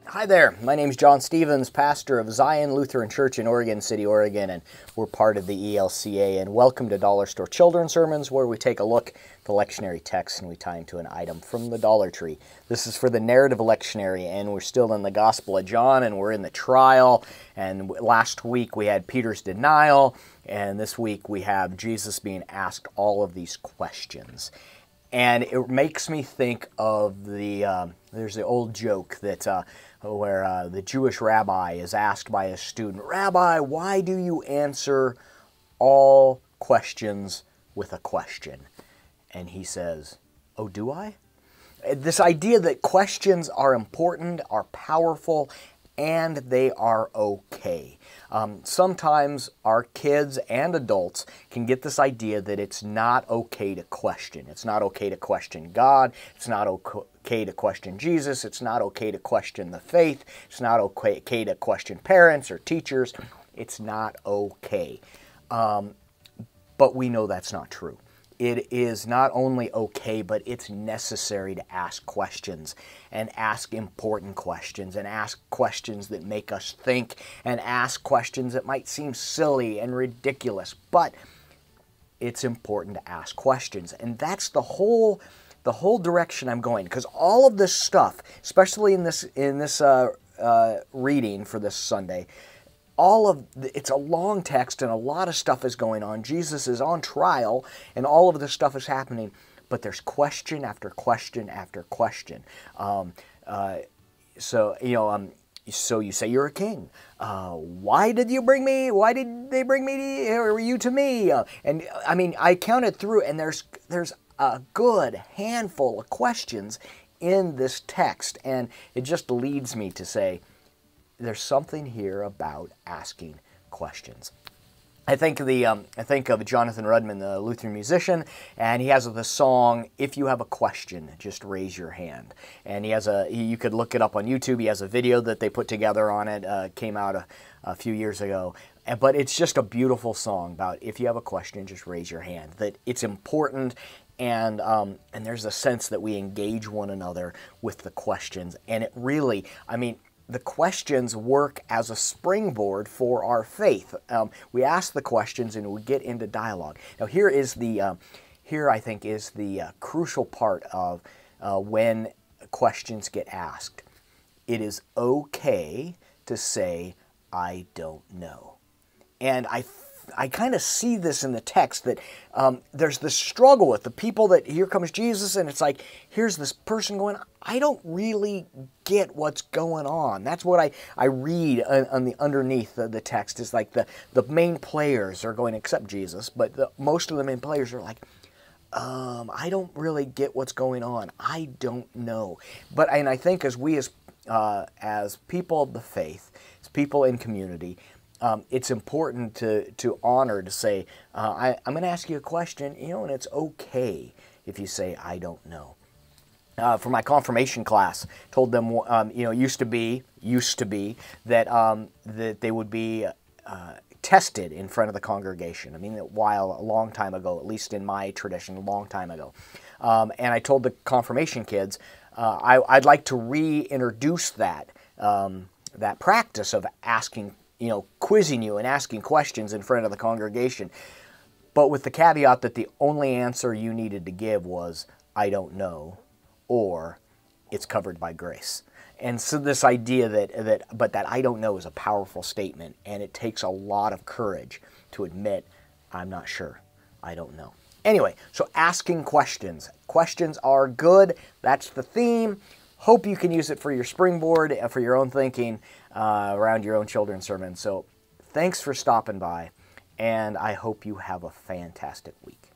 Hi there, my name is John Stevens, pastor of Zion Lutheran Church in Oregon City, Oregon, and we're part of the ELCA, and welcome to Dollar Store Children's Sermons, where we take a look at the lectionary text and we tie into an item from the Dollar Tree. This is for the narrative lectionary, and we're still in the Gospel of John, and we're in the trial, and last week we had Peter's denial, and this week we have Jesus being asked all of these questions. And it makes me think of there's the old joke that where the Jewish rabbi is asked by a student, "Rabbi, why do you answer all questions with a question?" And he says, "Oh, do I?" This idea that questions are important, are powerful, and they are okay. Sometimes our kids and adults can get this idea that it's not okay to question. It's not okay to question God. It's not okay to question Jesus. It's not okay to question the faith. It's not okay to question parents or teachers. It's not okay. But we know that's not true. It is not only okay, but it's necessary to ask questions and ask important questions and ask questions that make us think and ask questions that might seem silly and ridiculous, but it's important to ask questions. And that's the whole direction I'm going, because all of this stuff, especially in this reading for this Sunday, it's a long text and a lot of stuff is going on. Jesus is on trial and all of this stuff is happening, but there's question after question after question. So you say you're a king. Why did they bring me to me? And I mean, I counted through, and there's a good handful of questions in this text, and it just leads me to say, there's something here about asking questions. I think of Jonathan Rudman, the Lutheran musician, and he has the song, "If you have a question, just raise your hand." And you could look it up on YouTube. He has a video that they put together on it, came out a few years ago. But it's just a beautiful song about if you have a question, just raise your hand. That it's important, and there's a sense that we engage one another with the questions. And it really, the questions work as a springboard for our faith. We ask the questions and we get into dialogue. Now here I think is the crucial part of when questions get asked. It is okay to say, "I don't know." And I kind of see this in the text, that there's this struggle with the people that here comes Jesus, and it's like, here's this person going, I don't really get what's going on. That's what I read on the underneath the text, is like the main players are going, except Jesus, but most of the main players are like, I don't really get what's going on. I don't know. And I think as we as people of the faith, as people in community, it's important to honor, to say, I'm going to ask you a question, and it's okay if you say, "I don't know." For my confirmation class, told them, used to be that they would be tested in front of the congregation. A long time ago, at least in my tradition, a long time ago. And I told the confirmation kids, I'd like to reintroduce that practice of asking, quizzing you and asking questions in front of the congregation, but with the caveat that the only answer you needed to give was, "I don't know," or "It's covered by grace." And so this idea that "I don't know" is a powerful statement, and it takes a lot of courage to admit, "I'm not sure, I don't know." Anyway, so asking questions. Questions are good. That's the theme. Hope you can use it for your springboard, for your own thinking around your own children's sermons. So thanks for stopping by, and I hope you have a fantastic week.